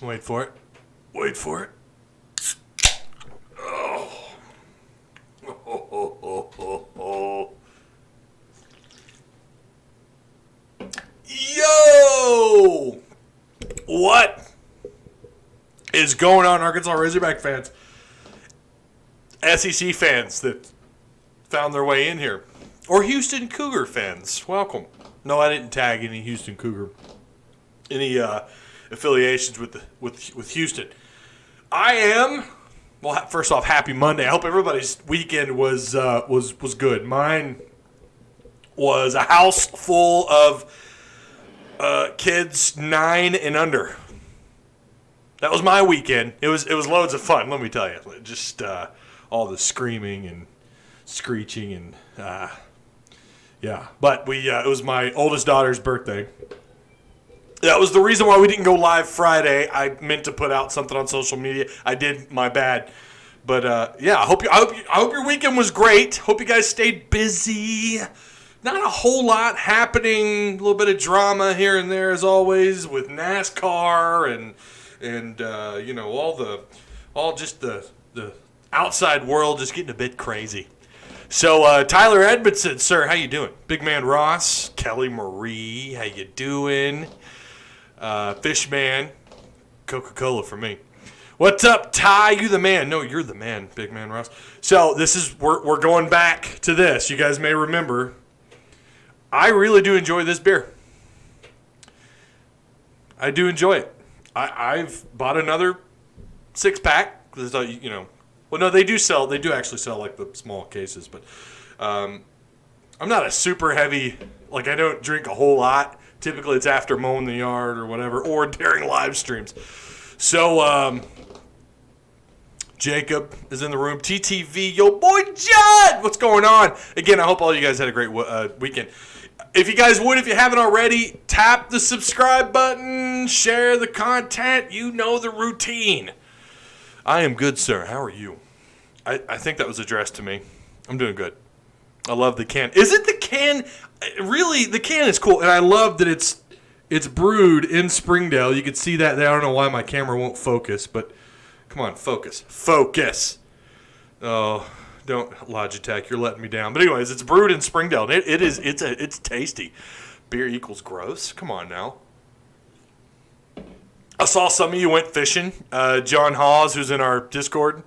Wait for it. Wait for it. Oh. Oh. Yo! What is going on, Arkansas Razorback fans? SEC fans that found their way in here. Or Houston Cougar fans. Welcome. No, I didn't tag any Houston Cougar. Any affiliations with Houston. I am. Well, first off, happy Monday. I hope everybody's weekend was good. Mine was a house full of kids 9 and under. That was my weekend. It was loads of fun. Let me tell you, just all the screaming and screeching and yeah. But it was my oldest daughter's birthday. That was the reason why we didn't go live Friday. I meant to put out something on social media. I did. My bad. But yeah, I hope your weekend was great. Hope you guys stayed busy. Not a whole lot happening. A little bit of drama here and there, as always, with NASCAR and you know, all just the outside world just getting a bit crazy. So Tyler Edmonson, sir, how you doing? Big man Ross, Kelly Marie, how you doing? Fishman, Coca-Cola for me. What's up, Ty? You the man? No, you're the man, big man Ross. So we're going back to this. You guys may remember. I really do enjoy this beer. I do enjoy it. I've bought another 6-pack. You know, well, no, they do actually sell like the small cases, but I'm not a super heavy. Like, I don't drink a whole lot. Typically, it's after mowing the yard or whatever, or during live streams. So, Jacob is in the room. TTV, yo, boy, Judd! What's going on? Again, I hope all you guys had a great weekend. If you guys would, if you haven't already, tap the subscribe button, share the content. You know the routine. I am good, sir. How are you? I think that was addressed to me. I'm doing good. I love the can. Isn't the can... Really, the can is cool, and I love that it's brewed in Springdale. You can see that there. I don't know why my camera won't focus, but come on, focus. Focus. Oh, don't, Logitech, you're letting me down. But anyways, it's brewed in Springdale. It's tasty. Beer equals gross. Come on now. I saw some of you went fishing. John Hawes, who's in our Discord,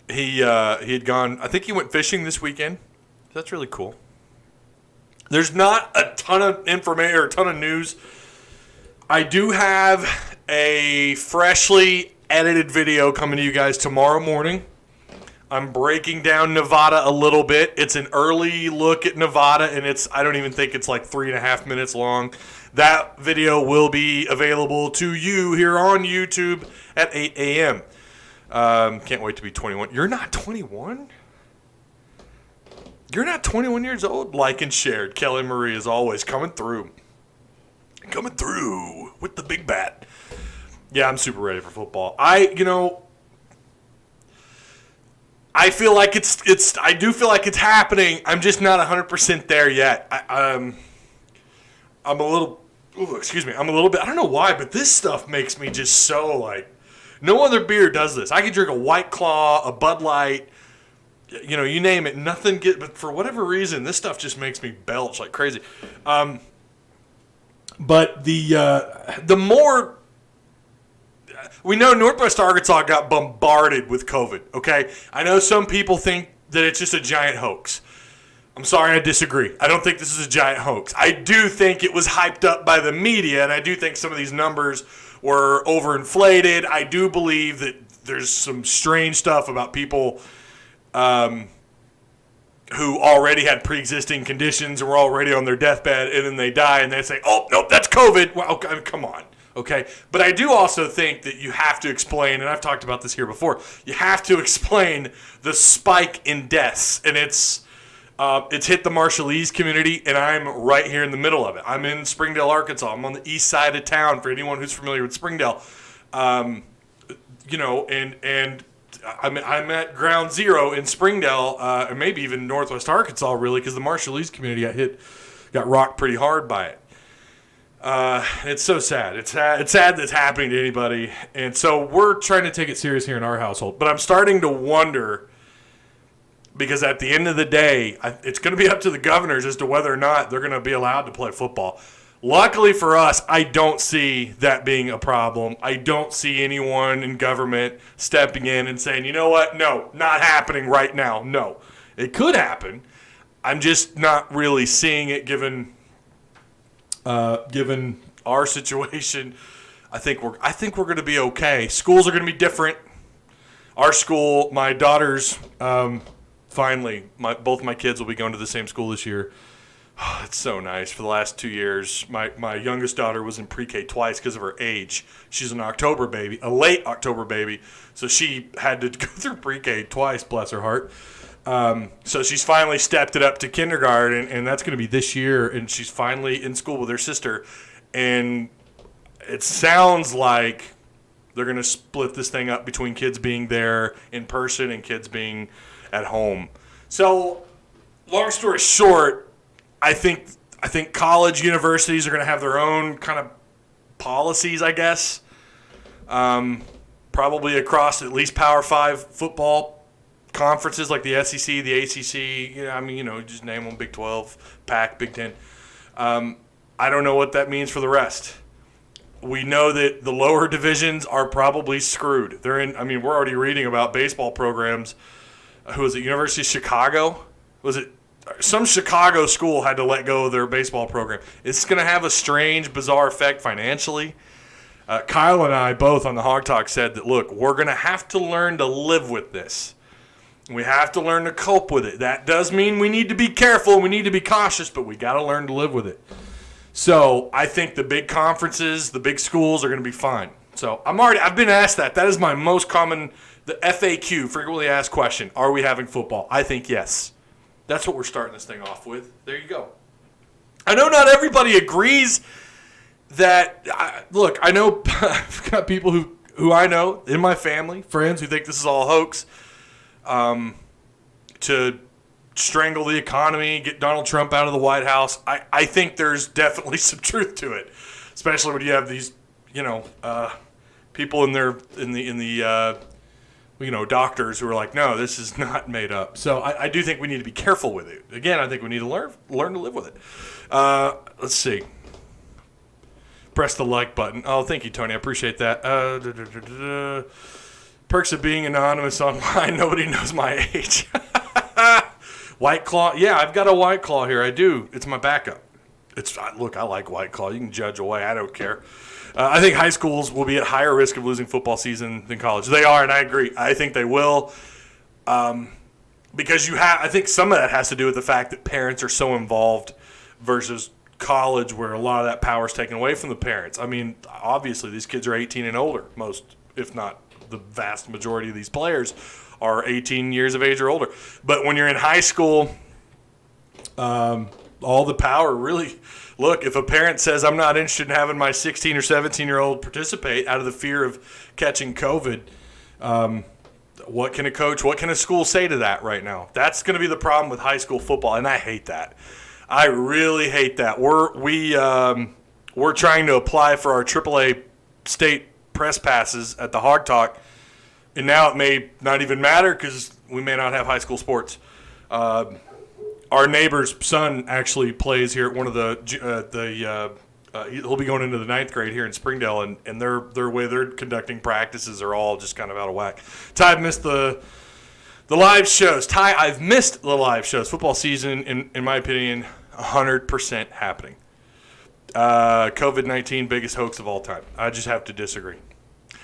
he had gone. I think he went fishing this weekend. That's really cool. There's not a ton of information or a ton of news. I do have a freshly edited video coming to you guys tomorrow morning. I'm breaking down Nevada a little bit. It's an early look at Nevada, and I don't even think it's like 3.5 minutes long. That video will be available to you here on YouTube at 8 a.m. Can't wait to be 21. You're not 21? You're not 21 years old? Like and shared. Kelly Marie is always coming through. Coming through with the big bat. Yeah, I'm super ready for football. I feel like I do feel like it's happening. I'm just not 100% there yet. I'm a little, I'm a little bit, I don't know why, but this stuff makes me just so like, no other beer does this. I could drink a White Claw, a Bud Light, you know, you name it, nothing but for whatever reason, this stuff just makes me belch like crazy. But the more, we know Northwest Arkansas got bombarded with COVID, okay? I know some people think that it's just a giant hoax. I'm sorry, I disagree. I don't think this is a giant hoax. I do think it was hyped up by the media, and I do think some of these numbers were overinflated. I do believe that there's some strange stuff about people who already had pre-existing conditions and were already on their deathbed, and then they die, and they say, oh, nope, that's COVID. Well, okay, come on. Okay, but I do also think that you have to explain, and I've talked about this here before, you have to explain the spike in deaths, and it's hit the Marshallese community, and I'm right here in the middle of it. I'm in Springdale, Arkansas. I'm on the east side of town, for anyone who's familiar with Springdale. You know, and I'm at ground zero in Springdale, and maybe even Northwest Arkansas, really, because the Marshallese community got rocked pretty hard by it. It's so sad. It's sad that's happening to anybody. And so we're trying to take it serious here in our household. But I'm starting to wonder, because at the end of the day, it's going to be up to the governors as to whether or not they're going to be allowed to play football. Luckily for us, I don't see that being a problem. I don't see anyone in government stepping in and saying, you know what, no, not happening right now. No, it could happen. I'm just not really seeing it given our situation. I think we're going to be okay. Schools are going to be different. Our school, my daughters, finally, both my kids will be going to the same school this year. Oh, it's so nice. For the last 2 years, my youngest daughter was in pre-K twice because of her age. She's an October baby, a late October baby, so she had to go through pre-K twice, bless her heart. So she's finally stepped it up to kindergarten, and that's going to be this year, and she's finally in school with her sister. And it sounds like they're going to split this thing up between kids being there in person and kids being at home. So, long story short, I think college universities are going to have their own kind of policies, I guess, probably across at least Power 5 football conferences like the SEC, the ACC, just name them, Big 12, Pac, Big 10. I don't know what that means for the rest. We know that the lower divisions are probably screwed. We're already reading about baseball programs. Who was it, University of Chicago? Was it? Some Chicago school had to let go of their baseball program. It's going to have a strange, bizarre effect financially. Kyle and I both on the Hog Talk said that, look, we're going to have to learn to live with this. We have to learn to cope with it. That does mean we need to be careful. We need to be cautious, but we got to learn to live with it. So I think the big conferences, the big schools are going to be fine. So I've been asked that. That is my most common, the FAQ, frequently asked question. Are we having football? I think yes. That's what we're starting this thing off with. There you go. I know not everybody agrees that, look, I know I've got people who I know in my family, friends who think this is all hoax, to strangle the economy, get Donald Trump out of the White House. I think there's definitely some truth to it, especially when you have these, people in the doctors who are like, no, this is not made up. So I do think we need to be careful with it. Again, I think we need to learn to live with it. Let's see. Press the like button. Oh, thank you, Tony. I appreciate that. Perks of being anonymous online. Nobody knows my age. White Claw. Yeah, I've got a White Claw here. I do. It's my backup. Look, I like White Claw. You can judge away. I don't care. I think high schools will be at higher risk of losing football season than college. They are, and I agree. I think they will, because I think some of that has to do with the fact that parents are so involved versus college, where a lot of that power is taken away from the parents. I mean, obviously, these kids are 18 and older. Most, if not the vast majority of these players, are 18 years of age or older. But when you're in high school, all the power really. Look, if a parent says, I'm not interested in having my 16 or 17-year-old participate out of the fear of catching COVID, what can a school say to that right now? That's going to be the problem with high school football, and I hate that. I really hate that. We're trying to apply for our AAA state press passes at the Hog Talk, and now it may not even matter because we may not have high school sports. Our neighbor's son actually plays here at one of he'll be going into the 9th grade here in Springdale, and their way they're conducting practices are all just kind of out of whack. Ty, I've missed the live shows. I've missed the live shows. Football season, in my opinion, 100% happening. COVID-19, biggest hoax of all time. I just have to disagree.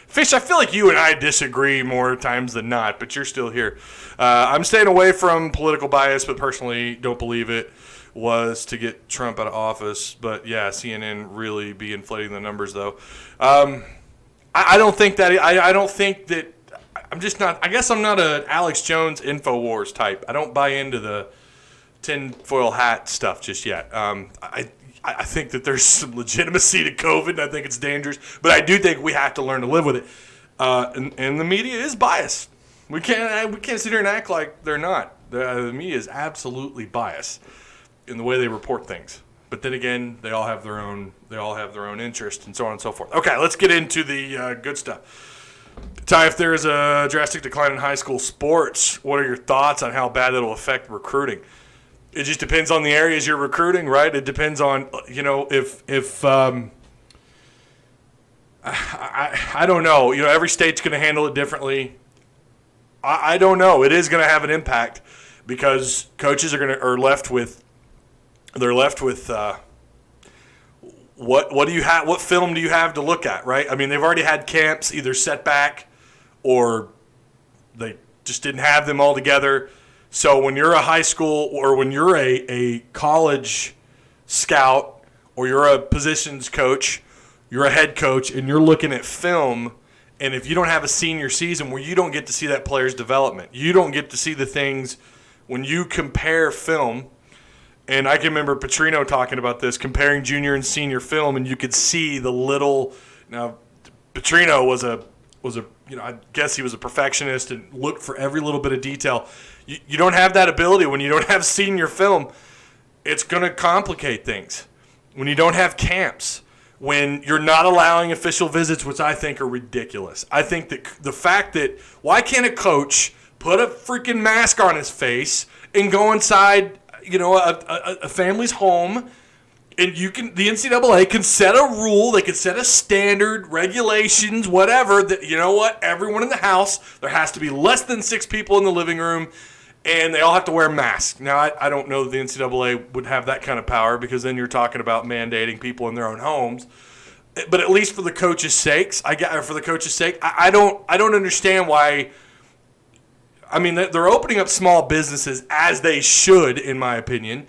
Fish, I feel like you and I disagree more times than not, but you're still here. I'm staying away from political bias, but personally don't believe it was to get Trump out of office. But, yeah, CNN really be inflating the numbers, though. I don't think that – I don't think that – I'm just not – I guess I'm not an Alex Jones InfoWars type. I don't buy into the tinfoil hat stuff just yet. I think that there's some legitimacy to COVID, and I think it's dangerous. But I do think we have to learn to live with it. And the media is biased. We can't sit here and act like they're not. The media is absolutely biased in the way they report things. But then again, they all have their own interest and so on and so forth. Okay, let's get into the good stuff. Ty, if there is a drastic decline in high school sports, what are your thoughts on how bad it'll affect recruiting? It just depends on the areas you're recruiting, right? It depends on, if I don't know. Every state's going to handle it differently. I don't know. It is going to have an impact because coaches are left with what do you have? What film do you have to look at, right? I mean, they've already had camps either set back or they just didn't have them all together. So when you're a high school or when you're a college scout or you're a positions coach, you're a head coach, and you're looking at film, and if you don't have a senior season where you don't get to see that player's development, you don't get to see the things when you compare film. And I can remember Petrino talking about this, comparing junior and senior film, and you could see the little. Now, Petrino was I guess he was a perfectionist and looked for every little bit of detail. You don't have that ability when you don't have senior film. It's going to complicate things. When you don't have camps, when you're not allowing official visits, which I think are ridiculous. I think that the fact that why can't a coach put a freaking mask on his face and go inside, a family's home, and the NCAA can set a rule, they can set a standard, regulations, whatever, that, everyone in the house, there has to be less than 6 people in the living room, and they all have to wear masks. Now, I don't know that the NCAA would have that kind of power because then you're talking about mandating people in their own homes. But at least for the coaches' sakes, I don't understand why. I mean, they're opening up small businesses as they should, in my opinion.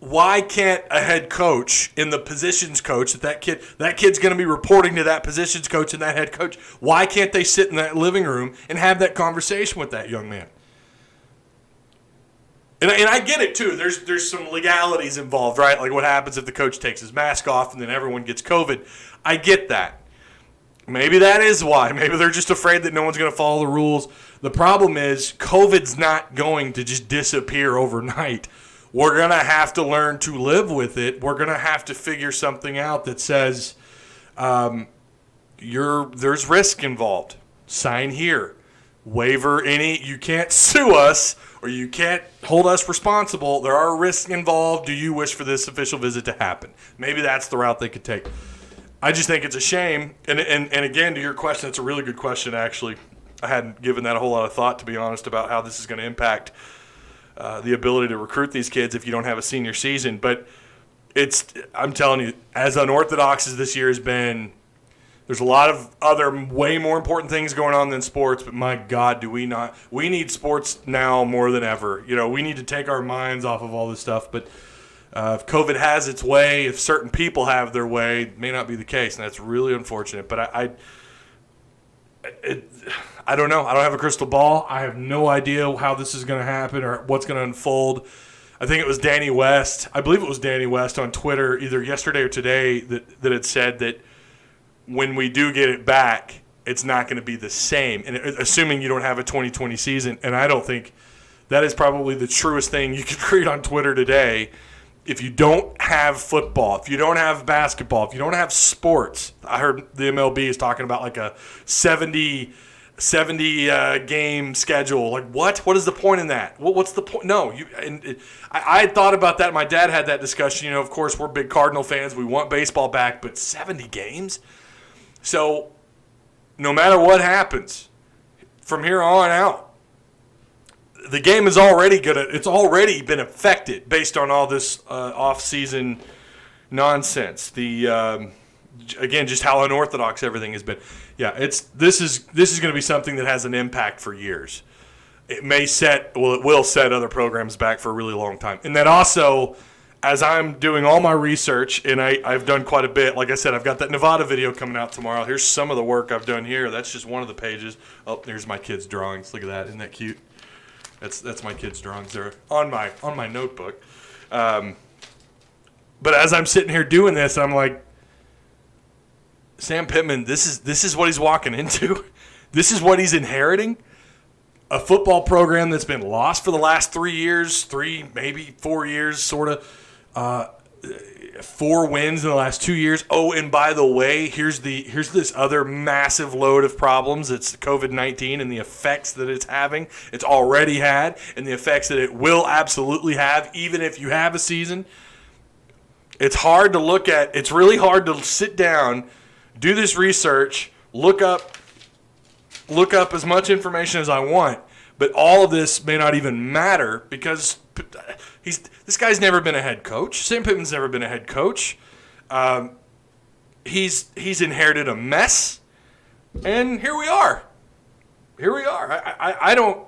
Why can't a head coach and the positions coach that kid's going to be reporting to that positions coach and that head coach? Why can't they sit in that living room and have that conversation with that young man? And I get it too. There's some legalities involved, right? Like what happens if the coach takes his mask off and then everyone gets COVID? I get that. Maybe that is why. Maybe they're just afraid that no one's going to follow the rules. The problem is COVID's not going to just disappear overnight. We're going to have to learn to live with it. We're going to have to figure something out that says there's risk involved. Sign here. Waiver any. You can't sue us or you can't hold us responsible. There are risks involved. Do you wish for this official visit to happen? Maybe that's the route they could take. I just think it's a shame. And again, to your question, it's a really good question, actually. I hadn't given that a whole lot of thought, to be honest, about how this is going to impact the ability to recruit these kids if you don't have a senior season. But I'm telling you, as unorthodox as this year has been, there's a lot of other way more important things going on than sports, but my God, do we not? We need sports now more than ever. We need to take our minds off of all this stuff, but if COVID has its way, if certain people have their way, it may not be the case, and that's really unfortunate. But I don't know. I don't have a crystal ball. I have no idea how this is going to happen or what's going to unfold. I think it was Danny West. I believe it was Danny West on Twitter either yesterday or today that had said that when we do get it back, it's not going to be the same, and assuming you don't have a 2020 season. And I don't think that is probably the truest thing you could read on Twitter today. If you don't have football, if you don't have basketball, if you don't have sports, I heard the MLB is talking about like a 70 game schedule. Like what? What is the point in that? What's the point? No, I had thought about that. My dad had that discussion. Of course, we're big Cardinal fans. We want baseball back, but 70 games? So no matter what happens from here on out, the game is it's already been affected based on all this off-season nonsense. Again, just how unorthodox everything has been. Yeah, this is going to be something that has an impact for years. It will set other programs back for a really long time. And that also, as I'm doing all my research, and I've done quite a bit. Like I said, I've got that Nevada video coming out tomorrow. Here's some of the work I've done here. That's just one of the pages. Oh, there's my kids' drawings. Look at that. Isn't that cute? That's my kids' drawings there on my notebook. But as I'm sitting here doing this, I'm like, Sam Pittman, this is what he's walking into. This is what he's inheriting. a football program that's been lost for the last 3 years, maybe 4 years, sort of. 4 wins in the last 2 years. Oh, and by the way, here's this other massive load of problems. It's COVID-19 and the effects that it's having. It's already had, and the effects that it will absolutely have, even if you have a season. It's hard to look at. It's really hard to sit down, do this research, look up as much information as I want, but all of this may not even matter because this guy's never been a head coach. Sam Pittman's never been a head coach. He's inherited a mess, and here we are. I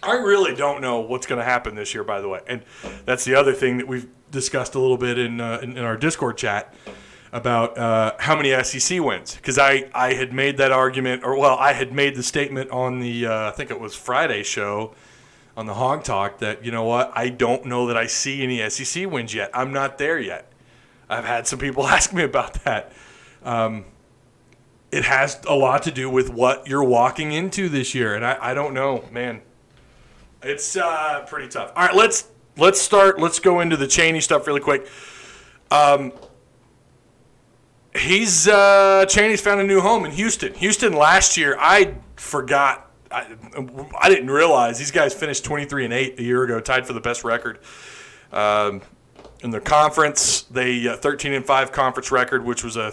really don't know what's going to happen this year, by the way, and that's the other thing that we've discussed a little bit in our Discord chat about how many SEC wins, because I had made that argument, I had made the statement on the I think it was Friday show on the Hog Talk that, you know what, I don't know that I see any SEC wins yet. I'm not there yet. I've had some people ask me about that. It has a lot to do with what you're walking into this year, and I don't know, man. It's pretty tough. All right, let's start. Let's go into the Chaney stuff really quick. Chaney's found a new home in Houston. Houston last year, I forgot. I didn't realize these guys finished 23-8 a year ago, tied for the best record in their conference. They 13-5 conference record, which was I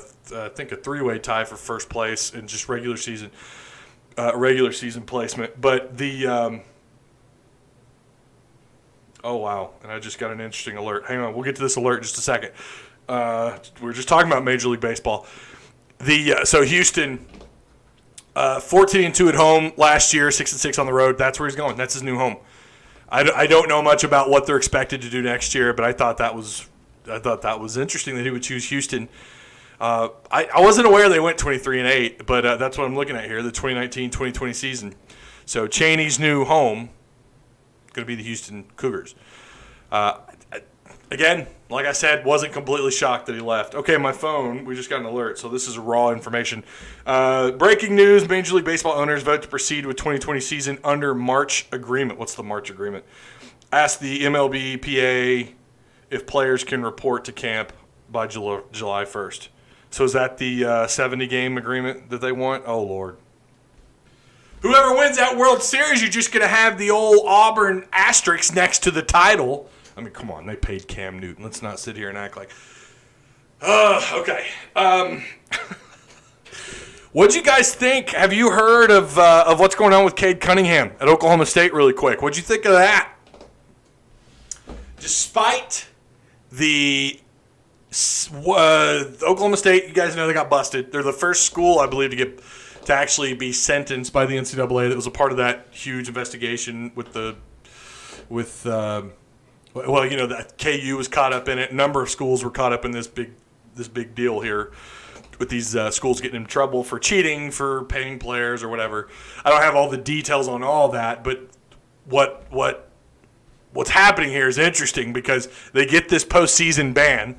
think a 3-way tie for first place in just regular season placement. But the oh wow! And I just got an interesting alert. Hang on, we'll get to this alert in just a second. We're just talking about Major League Baseball. So Houston. 14-2 at home last year, 6-6 on the road. That's where he's going. That's his new home. I don't know much about what they're expected to do next year, but I thought that was interesting that he would choose Houston. I wasn't aware they went 23-8, but that's what I'm looking at here, the 2019-2020 season. So Chaney's new home going to be the Houston Cougars. Again, like I said, wasn't completely shocked that he left. Okay, my phone, we just got an alert, so this is raw information. Breaking news, Major League Baseball owners vote to proceed with 2020 season under March agreement. What's the March agreement? Ask the MLBPA if players can report to camp by July 1st. So is that the 70-game agreement that they want? Oh, Lord. Whoever wins that World Series, you're just going to have the old Auburn asterisk next to the title. I mean, come on, they paid Cam Newton. Let's not sit here and act like. Okay. What'd you guys think? Have you heard of what's going on with Cade Cunningham at Oklahoma State really quick? What'd you think of that? Despite the Oklahoma State, you guys know they got busted. They're the first school, I believe, to actually be sentenced by the NCAA that was a part of that huge investigation that KU was caught up in it. A number of schools were caught up in this big deal here with these schools getting in trouble for cheating, for paying players or whatever. I don't have all the details on all that, but what's happening here is interesting because they get this postseason ban.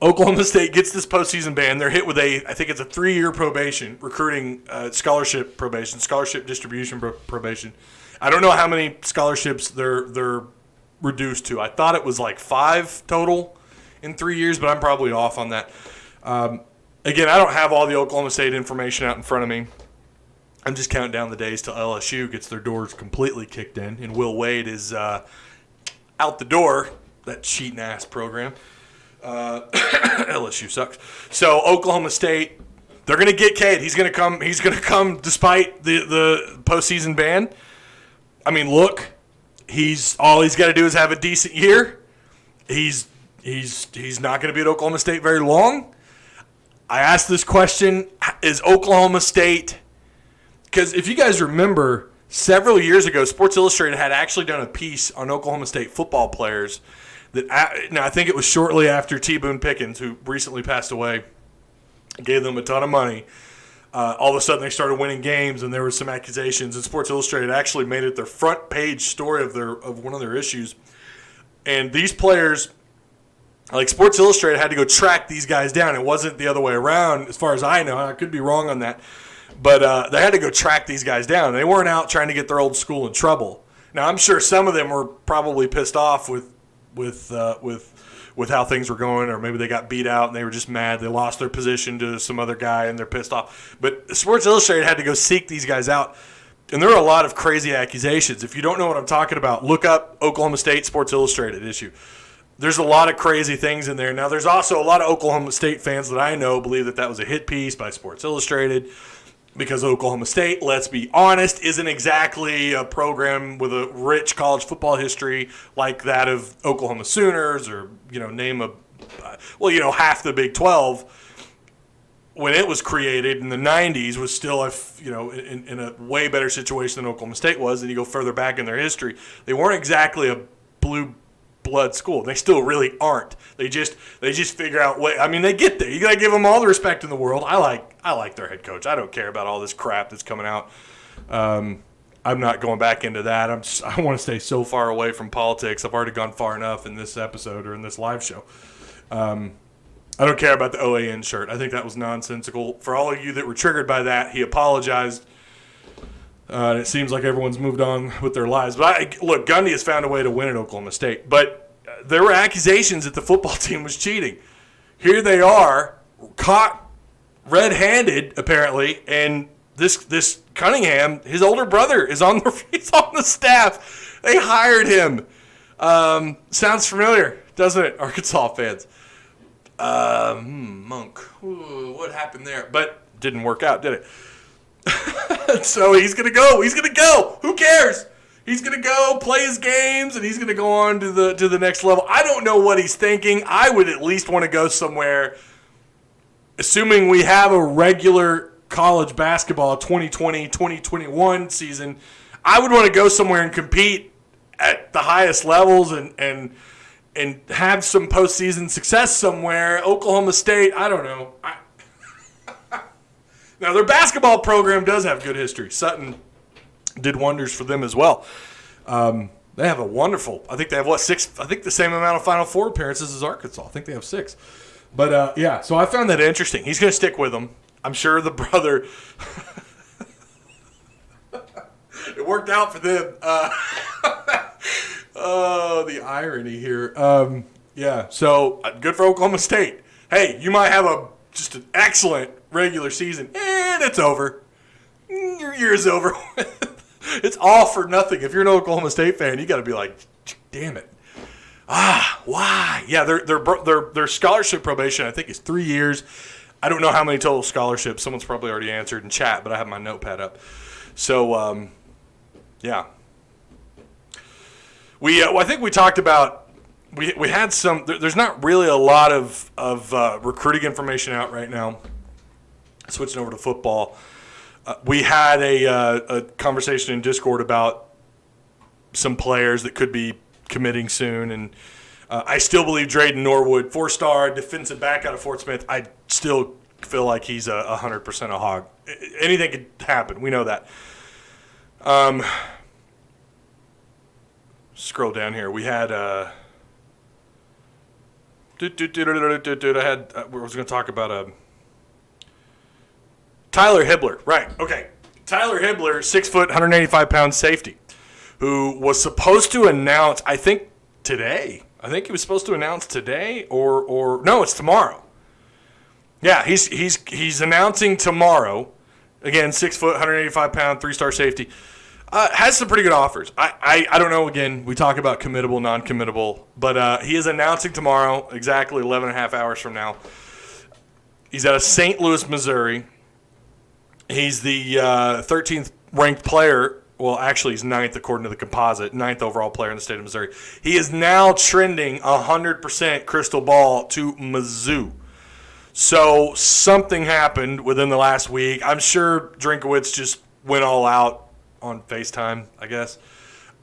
Oklahoma State gets this postseason ban. They're hit with I think it's a 3-year probation, recruiting scholarship distribution probation. I don't know how many scholarships they're reduced to. I thought it was like 5 total in 3 years, but I'm probably off on that. Again, I don't have all the Oklahoma State information out in front of me. I'm just counting down the days till LSU gets their doors completely kicked in, and Will Wade is out the door, that cheating-ass program. LSU sucks. So Oklahoma State, they're going to get Cade. He's going to come despite the postseason ban. I mean, look, all he's got to do is have a decent year. He's not going to be at Oklahoma State very long. I asked this question, is Oklahoma State, because if you guys remember, several years ago, Sports Illustrated had actually done a piece on Oklahoma State football players I think it was shortly after T. Boone Pickens, who recently passed away, gave them a ton of money. All of a sudden they started winning games, and there were some accusations, and Sports Illustrated actually made it their front page story of one of their issues. And these players, like Sports Illustrated had to go track these guys down. It wasn't the other way around as far as I know. I could be wrong on that. But they had to go track these guys down. They weren't out trying to get their old school in trouble. Now, I'm sure some of them were probably pissed off with how things were going, or maybe they got beat out and they were just mad. They lost their position to some other guy and they're pissed off. But Sports Illustrated had to go seek these guys out. And there are a lot of crazy accusations. If you don't know what I'm talking about, look up Oklahoma State Sports Illustrated issue. There's a lot of crazy things in there. Now, there's also a lot of Oklahoma State fans that I know believe that was a hit piece by Sports Illustrated, because Oklahoma State, let's be honest, isn't exactly a program with a rich college football history like that of Oklahoma Sooners, or half the Big 12. When it was created in the 90s, was still in a way better situation than Oklahoma State was. And you go further back in their history, they weren't exactly a blue blood school. They still really aren't. They just figure out way. I mean, they get there. You gotta give them all the respect in the world. I like their head coach. I don't care about all this crap that's coming out. I'm not going back into that. I want to stay so far away from politics. I've already gone far enough in this episode or in this live show. I don't care about the OAN shirt. I think that was nonsensical. For all of you that were triggered by that, he apologized. And it seems like everyone's moved on with their lives. But look, Gundy has found a way to win at Oklahoma State. But there were accusations that the football team was cheating. Here they are, caught red-handed, apparently, and this Cunningham, his older brother, he's on the staff. They hired him. Sounds familiar, doesn't it, Arkansas fans? Monk. Ooh, what happened there? But didn't work out, did it? So he's going to go. He's going to go. Who cares? He's going to go play his games, and he's going to go on to the next level. I don't know what he's thinking. I would at least want to go somewhere, assuming we have a regular college basketball 2020-2021 season. I would want to go somewhere and compete at the highest levels and have some postseason success somewhere. Oklahoma State, I don't know. Now, their basketball program does have good history. Sutton did wonders for them as well. They have a wonderful, I think they have, 6? I think the same amount of Final Four appearances as Arkansas. I think they have 6. But, yeah, so I found that interesting. He's going to stick with them. I'm sure the brother, it worked out for them. Oh, the irony here. Yeah, so good for Oklahoma State. Hey, you might have just an excellent regular season, and it's over. Your year's over. It's all for nothing. If you're an Oklahoma State fan, you got to be like, damn it. Why? Yeah, their scholarship probation, I think, is 3 years. I don't know how many total scholarships. Someone's probably already answered in chat, but I have my notepad up. So, yeah. I think we talked about we had some. There's not really a lot of recruiting information out right now. Switching over to football, we had a conversation in Discord about some players that could be committing soon, and I still believe Drayden Norwood, 4-star defensive back out of Fort Smith. I still feel like he's 100% a hog. Anything could happen. We know that. Scroll down here. We had I was going to talk about Tyler Hibbler. Right. Okay. Tyler Hibbler, 6 foot, 185 pound safety, who was supposed to announce, I think today. I think he was supposed to announce today, or no, it's tomorrow. Yeah, he's announcing tomorrow. Again, 6 foot, 185 pound, 3-star safety. Has some pretty good offers. I don't know, again, we talk about committable, non-committable, but he is announcing tomorrow, exactly 11 and a half hours from now. He's out of St. Louis, Missouri. He's the 13th ranked player. Well, actually, he's 9th according to the composite, 9th overall player in the state of Missouri. He is now trending 100% crystal ball to Mizzou. So something happened within the last week. I'm sure Drinkowitz just went all out on FaceTime, I guess,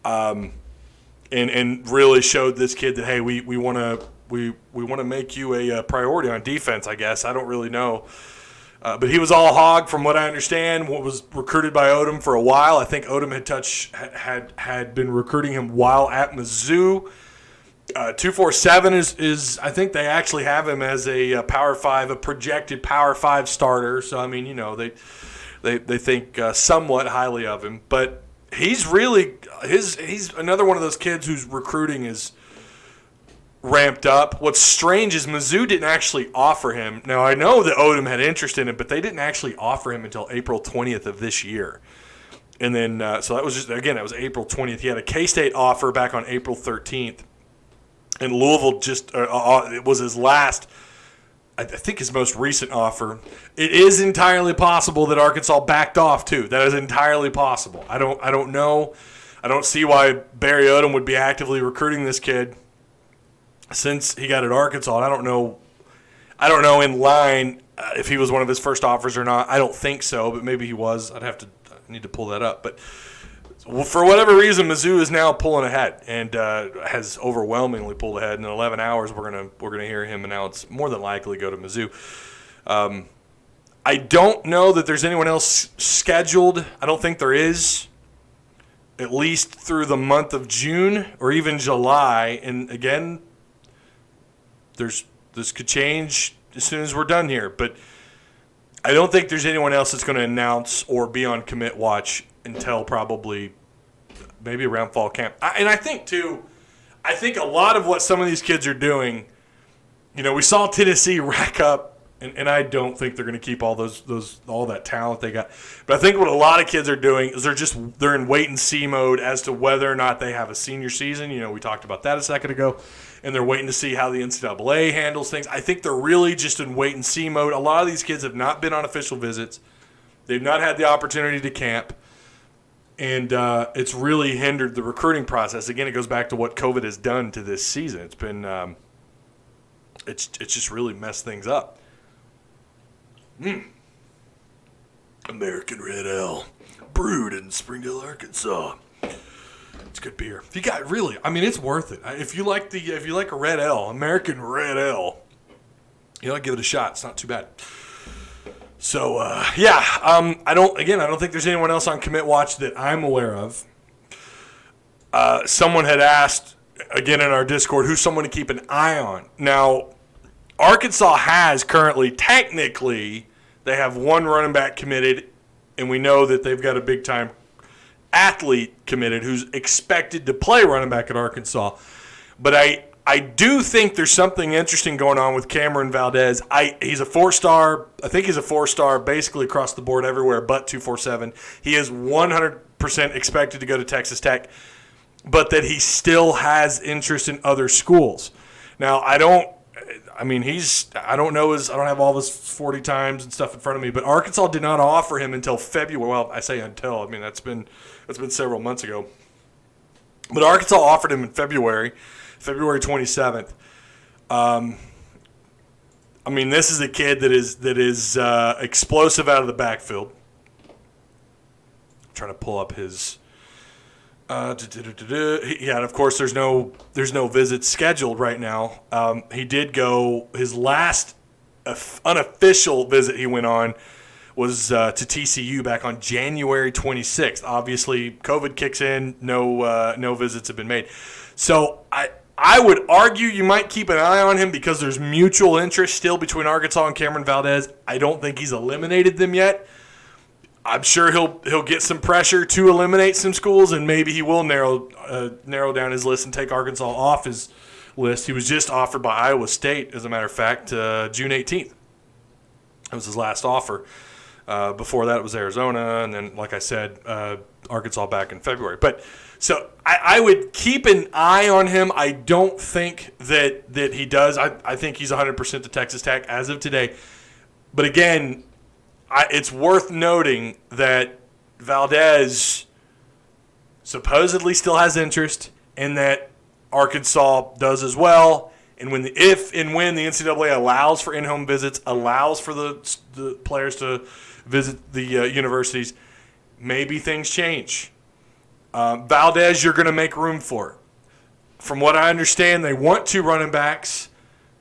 and really showed this kid that, hey, we want to make you a priority on defense. I guess I don't really know, but he was all hog from what I understand. What was recruited by Odom for a while. I think Odom had been recruiting him while at Mizzou. 247 is I think they actually have him as a Power 5, a projected Power 5 starter. So I mean, they think somewhat highly of him. But he's really he's another one of those kids whose recruiting is ramped up. What's strange is Mizzou didn't actually offer him. Now, I know that Odom had interest in him, but they didn't actually offer him until April 20th of this year. And then, so that was just, again, that was April 20th. He had a K-State offer back on April 13th. And Louisville just, it was his last, I think his most recent offer. It is entirely possible that Arkansas backed off, too. That is entirely possible. I don't know. I don't see why Barry Odom would be actively recruiting this kid since he got at Arkansas. I don't know in line if he was one of his first offers or not. I don't think so, but maybe he was. I need to pull that up. But for whatever reason, Mizzou is now pulling ahead and has overwhelmingly pulled ahead. In 11 hours, we're gonna hear him announce more than likely go to Mizzou. I don't know that there's anyone else scheduled. I don't think there is, at least through the month of June or even July. And again, this could change as soon as we're done here, but I don't think there's anyone else that's going to announce or be on commit watch until probably maybe around fall camp. And I think a lot of what some of these kids are doing, we saw Tennessee rack up, and I don't think they're going to keep all that talent they got. But I think what a lot of kids are doing is they're in wait and see mode as to whether or not they have a senior season. We talked about that a second ago. And they're waiting to see how the NCAA handles things. I think they're really just in wait and see mode. A lot of these kids have not been on official visits. They've not had the opportunity to camp. And it's really hindered the recruiting process. Again, it goes back to what COVID has done to this season. It's been it's just really messed things up. American Red Ale, brewed in Springdale, Arkansas. It's good beer. If you got it's worth it. If you like a red ale, American Red Ale, give it a shot. It's not too bad. So I don't think there's anyone else on commit watch that I'm aware of. Someone had asked again in our Discord who's someone to keep an eye on. Now, Arkansas has currently, technically, they have one running back committed, and we know that they've got a big time athlete committed who's expected to play running back at Arkansas. But I do think there's something interesting going on with Cameron Valdez. He's a 4-star. I think he's a 4-star basically across the board everywhere but 247. He is 100% expected to go to Texas Tech, but that he still has interest in other schools. Now, I don't have all his 40 times and stuff in front of me, but Arkansas did not offer him until February. Well, I say until. That's been several months ago. But Arkansas offered him in February 27th. This is a kid that is explosive out of the backfield. I'm trying to pull up his. And of course, there's no visits scheduled right now. He did go. His last unofficial visit he went on was to TCU back on January 26th. Obviously, COVID kicks in. No visits have been made. So I would argue you might keep an eye on him because there's mutual interest still between Arkansas and Cameron Valdez. I don't think he's eliminated them yet. I'm sure he'll get some pressure to eliminate some schools, and maybe he will narrow down his list and take Arkansas off his list. He was just offered by Iowa State, as a matter of fact, June 18th. That was his last offer. Before that, it was Arizona, and then, like I said, Arkansas back in February. But so I would keep an eye on him. I don't think that he does. I think he's 100% to Texas Tech as of today. But again, it's worth noting that Valdez supposedly still has interest, and that Arkansas does as well. And when the NCAA allows for in-home visits, allows for the players to visit the universities, maybe things change. Valdez, you're going to make room for. From what I understand, they want 2 running backs.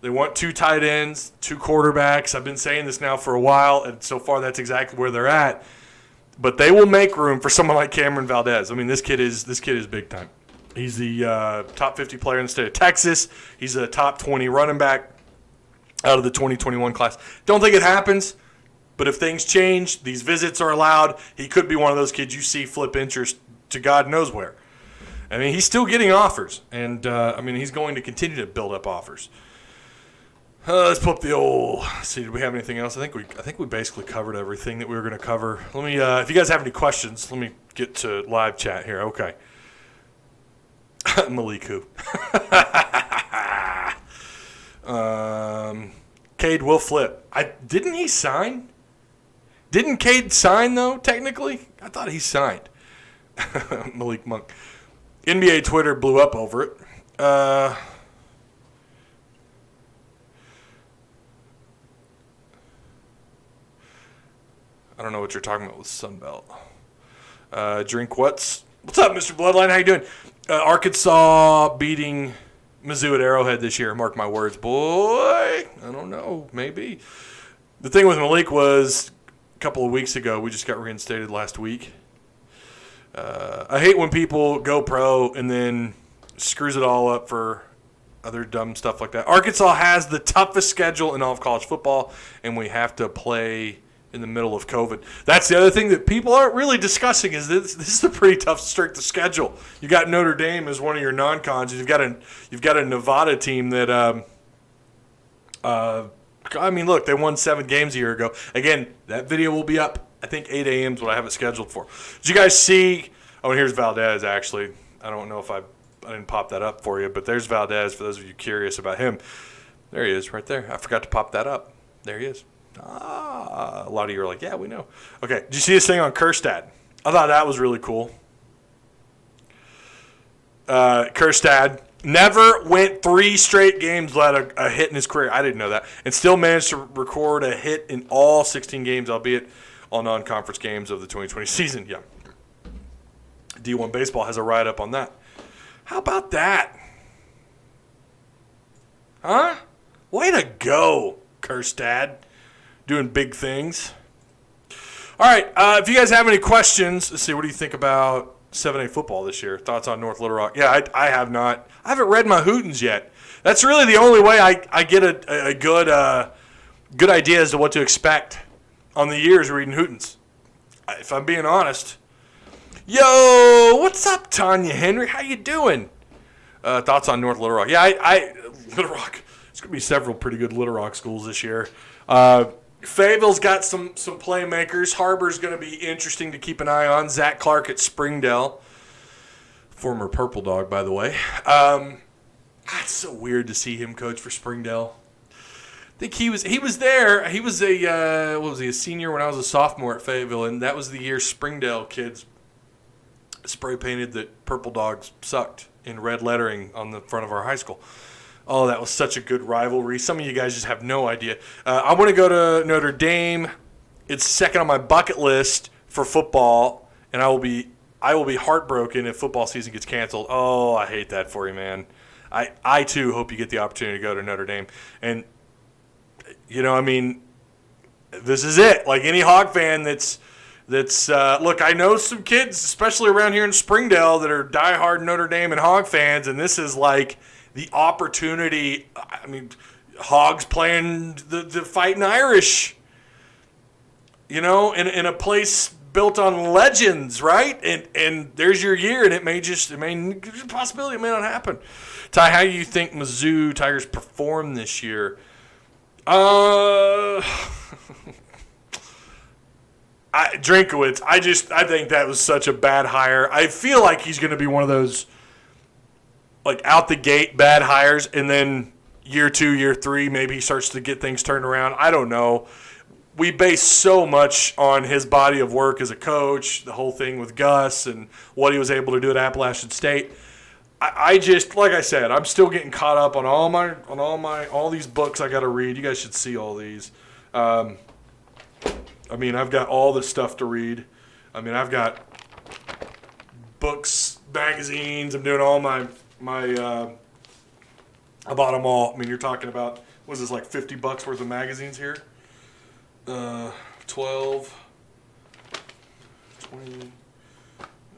They want 2 tight ends, 2 quarterbacks. I've been saying this now for a while, and so far that's exactly where they're at. But they will make room for someone like Cameron Valdez. This kid is big time. He's the top 50 player in the state of Texas. He's a top 20 running back out of the 2021 class. Don't think it happens. But if things change, these visits are allowed, he could be one of those kids you see flip interest to God knows where. I mean, he's still getting offers, and he's going to continue to build up offers. Let's pull up the old. See, did we have anything else? I think we basically covered everything that we were going to cover. Let me. If you guys have any questions, let me get to live chat here. Okay. Malik who? Cade will flip. Didn't he sign? Didn't Cade sign though? Technically, I thought he signed. Malik Monk. NBA Twitter blew up over it. I don't know what you're talking about with Sunbelt. Drink what's up, Mr. Bloodline? How you doing? Arkansas beating Mizzou at Arrowhead this year. Mark my words, boy. I don't know. Maybe. The thing with Malik was a couple of weeks ago, we just got reinstated last week. I hate when people go pro and then screws it all up for other dumb stuff like that. Arkansas has the toughest schedule in all of college football, and we have to play in the middle of COVID. That's the other thing that people aren't really discussing is this is a pretty tough strength of schedule. You got Notre Dame as one of your non-cons. You've got a Nevada team that look, they won 7 games a year ago. Again, that video will be up. I think 8 a.m. is what I have it scheduled for. Did you guys see? Oh, and here's Valdez, actually. I don't know if I didn't pop that up for you, but there's Valdez for those of you curious about him. There he is right there. I forgot to pop that up. There he is. A lot of you are like, yeah, we know. Okay, did you see this thing on Kerstad? I thought that was really cool. Kerstad never went 3 straight games without a hit in his career. I didn't know that. And still managed to record a hit in all 16 games, albeit all non-conference games of the 2020 season. Yeah. D1 Baseball has a write-up on that. How about that? Huh? Way to go, Kerstad. Doing big things. All right, if you guys have any questions, let's see, what do you think about 7A football this year? Thoughts on North Little Rock? Yeah, I have not. I haven't read my Hootens yet. That's really the only way I get a good idea as to what to expect on the year is reading Hootens. If I'm being honest. Yo, what's up, Tanya Henry? How you doing? Thoughts on North Little Rock? Yeah, Little Rock. There's going to be several pretty good Little Rock schools this year. Fayetteville's got some playmakers. Harbor's going to be interesting to keep an eye on. Zach Clark at Springdale. Former Purple Dog, by the way. It's so weird to see him coach for Springdale. I think he was there. He was a senior when I was a sophomore at Fayetteville, and that was the year Springdale kids spray painted that Purple Dogs sucked in red lettering on the front of our high school. Oh, that was such a good rivalry. Some of you guys just have no idea. I want to go to Notre Dame. It's second on my bucket list for football, and I will be heartbroken if football season gets canceled. Oh, I hate that for you, man. I too hope you get the opportunity to go to Notre Dame. And, this is it. Like any Hog fan that's look, I know some kids, especially around here in Springdale, that are diehard Notre Dame and Hog fans, and this is like the opportunity. I mean, Hogs playing the Fighting Irish, in a place built on legends, right? And there's your year, and it may there's a possibility it may not happen. Ty, how do you think Mizzou Tigers perform this year? Drinkowitz, I think that was such a bad hire. I feel like he's going to be one of those, like, out the gate bad hires, and then year 2, year 3, maybe he starts to get things turned around. I don't know. We base so much on his body of work as a coach, the whole thing with Gus and what he was able to do at Appalachian State. I just, like I said, I'm still getting caught up on all these books I got to read. You guys should see all these. I've got all this stuff to read. I've got books, magazines. I'm doing all my I bought them all. You're talking about, was this like $50 worth of magazines here? 12, 20.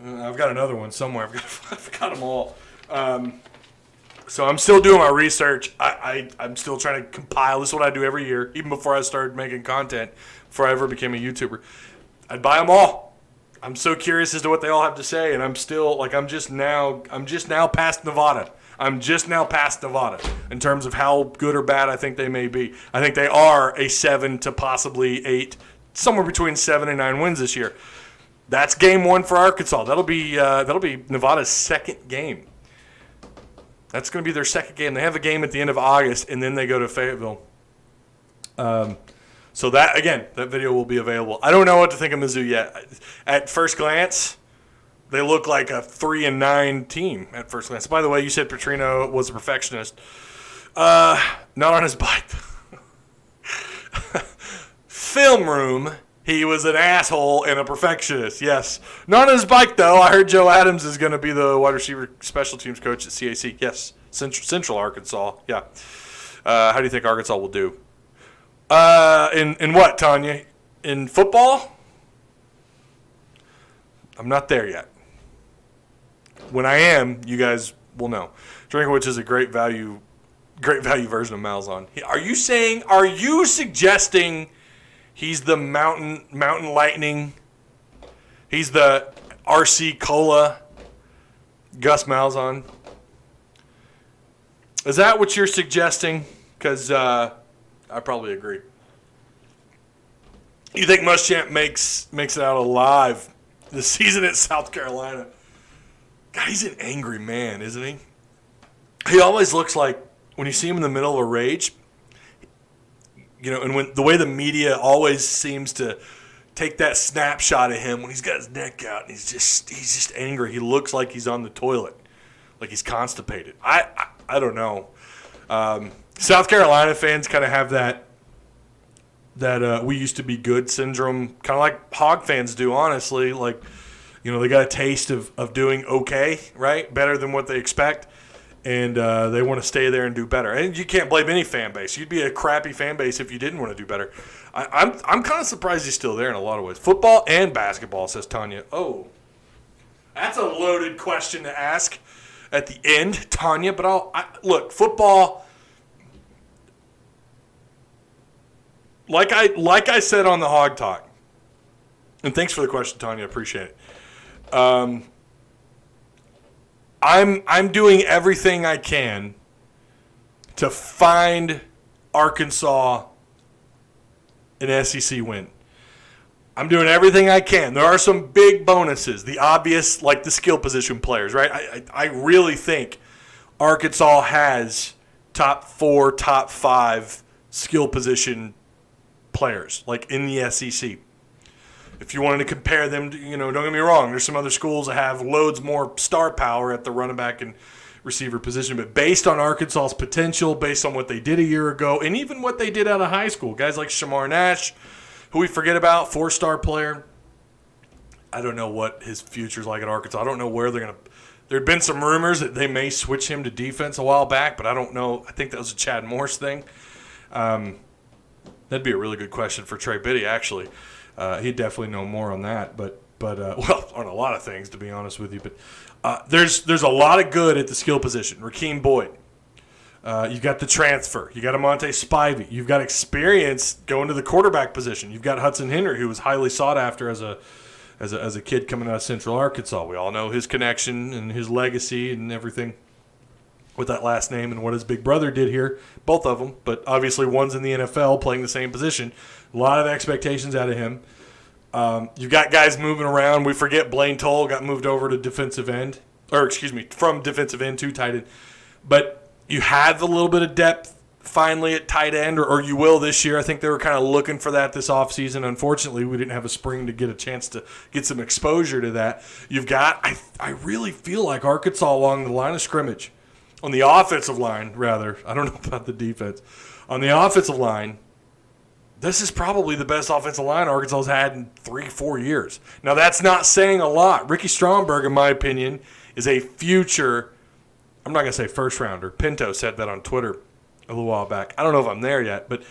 I've got another one somewhere. I've got them all. So I'm still doing my research. I'm still trying to compile. This is what I do every year, even before I started making content, before I ever became a YouTuber. I'd buy them all. I'm so curious as to what they all have to say, and I'm still like I'm just now past Nevada. I'm just now past Nevada in terms of how good or bad I think they may be. I think they are a 7 to possibly 8, somewhere between 7 and 9 wins this year. That's game 1 for Arkansas. That'll be Nevada's second game. That's going to be their second game. They have a game at the end of August, and then they go to Fayetteville. So that video will be available. I don't know what to think of Mizzou yet. At first glance, they look like a 3-9 team at first glance. By the way, you said Petrino was a perfectionist. Not on his bike. Film room, he was an asshole and a perfectionist, yes. Not on his bike, though. I heard Joe Adams is going to be the wide receiver special teams coach at CAC. Yes, Central Arkansas, yeah. How do you think Arkansas will do? In what, Tanya? In football? I'm not there yet. When I am, you guys will know. Drinkowitz is a great value version of Malzahn. Are you suggesting he's the Mountain Lightning? He's the RC Cola Gus Malzahn? Is that what you're suggesting? Because I probably agree. You think Muschamp makes it out alive this season at South Carolina? God, he's an angry man, isn't he? He always looks like, when you see him in the middle of a rage, and when the way the media always seems to take that snapshot of him when he's got his neck out and he's just angry. He looks like he's on the toilet, like he's constipated. I don't know. South Carolina fans kind of have that we used to be good syndrome, kind of like Hog fans do, honestly. Like, they got a taste of doing okay, right? Better than what they expect. And they want to stay there and do better. And you can't blame any fan base. You'd be a crappy fan base if you didn't want to do better. I'm kind of surprised he's still there in a lot of ways. Football and basketball, says Tanya. Oh, that's a loaded question to ask at the end, Tanya. But look, football. Like I said on the Hog Talk, and thanks for the question, Tanya. I appreciate it. I'm doing everything I can to find Arkansas an SEC win. I'm doing everything I can. There are some big bonuses, the obvious, like the skill position players, right? I really think Arkansas has top 4, top 5 skill position players, like in the SEC. If you wanted to compare them to, don't get me wrong, there's some other schools that have loads more star power at the running back and receiver position. But based on Arkansas's potential, based on what they did a year ago, and even what they did out of high school, guys like Shamar Nash, who we forget about, 4-star player. I don't know what his future's like at Arkansas. I don't know where they're going to – there had been some rumors that they may switch him to defense a while back, but I don't know. I think that was a Chad Morse thing. That'd be a really good question for Trey Biddy, actually. He'd definitely know more on that, but on a lot of things, to be honest with you. But there's a lot of good at the skill position. Rakeem Boyd. You've got the transfer. You got Amonte Spivey. You've got experience going to the quarterback position. You've got Hudson Henry, who was highly sought after as a kid coming out of Central Arkansas. We all know his connection and his legacy and everything with that last name and what his big brother did here, both of them. But obviously one's in the NFL playing the same position. A lot of expectations out of him. You've got guys moving around. We forget Blaine Toll got moved over to defensive end. From defensive end to tight end. But you have a little bit of depth finally at tight end, or you will this year. I think they were kind of looking for that this offseason. Unfortunately, we didn't have a spring to get a chance to get some exposure to that. You've got, I really feel like Arkansas along the line of scrimmage, on the offensive line, rather. I don't know about the defense. On the offensive line, this is probably the best offensive line Arkansas has had in 3-4 years. Now, that's not saying a lot. Ricky Stromberg, in my opinion, is a future, I'm not going to say first rounder. Pinto said that on Twitter a little while back. I don't know if I'm there yet, but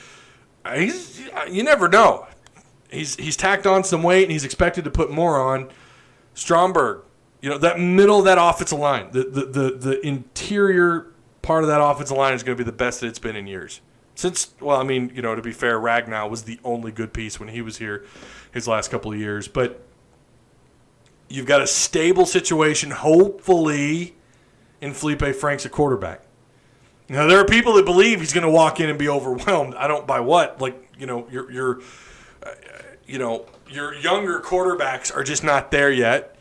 you never know. He's tacked on some weight, and he's expected to put more on. Stromberg, that middle of that offensive line, the interior part of that offensive line is going to be the best that it's been in years. Since, well, I mean, to be fair, Ragnow was the only good piece when he was here his last couple of years. But you've got a stable situation, hopefully, in Felipe Franks at quarterback. Now, there are people that believe he's going to walk in and be overwhelmed. I don't buy what. Like, your younger quarterbacks are just not there yet.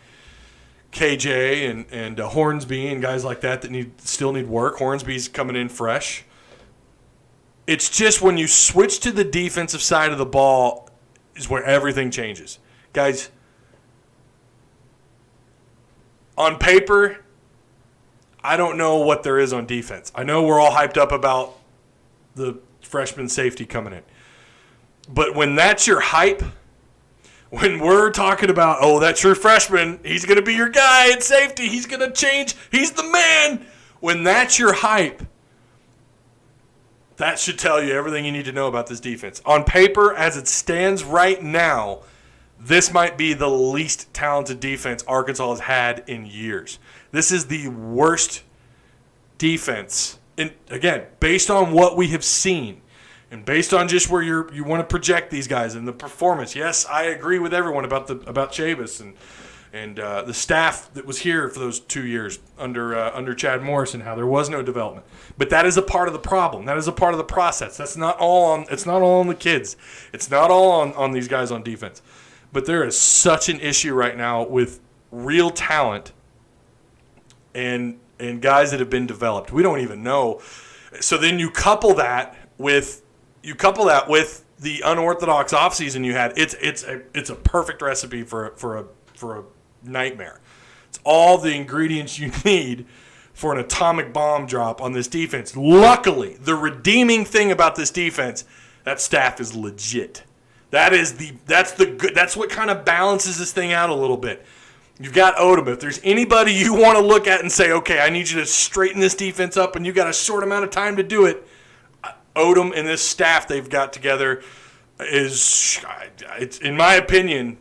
KJ and Hornsby and guys like that still need work. Hornsby's coming in fresh. It's just when you switch to the defensive side of the ball is where everything changes. Guys, on paper, I don't know what there is on defense. I know we're all hyped up about the freshman safety coming in. But when that's your hype, when we're talking about, that's your freshman, he's going to be your guy at safety, he's going to change, he's the man. When that's your hype, that should tell you everything you need to know about this defense. On paper, as it stands right now, this might be the least talented defense Arkansas has had in years. This is the worst defense. And again, based on what we have seen and based on just where you want to project these guys and the performance. Yes, I agree with everyone about Chavis and the staff that was here for those 2 years under Chad Morris and how there was no development. But that is a part of the problem. That is a part of the process. It's not all on the kids. It's not all on these guys on defense. But there is such an issue right now with real talent and guys that have been developed. We don't even know. So then you couple that with the unorthodox offseason you had. It's a perfect recipe for a nightmare. It's all the ingredients you need for an atomic bomb drop on this defense. Luckily, the redeeming thing about this defense, that staff is legit. That's what kind of balances this thing out a little bit. You've got Odom. If there's anybody you want to look at and say, okay, I need you to straighten this defense up and you got a short amount of time to do it, Odom and this staff they've got together is, it's, in my opinion,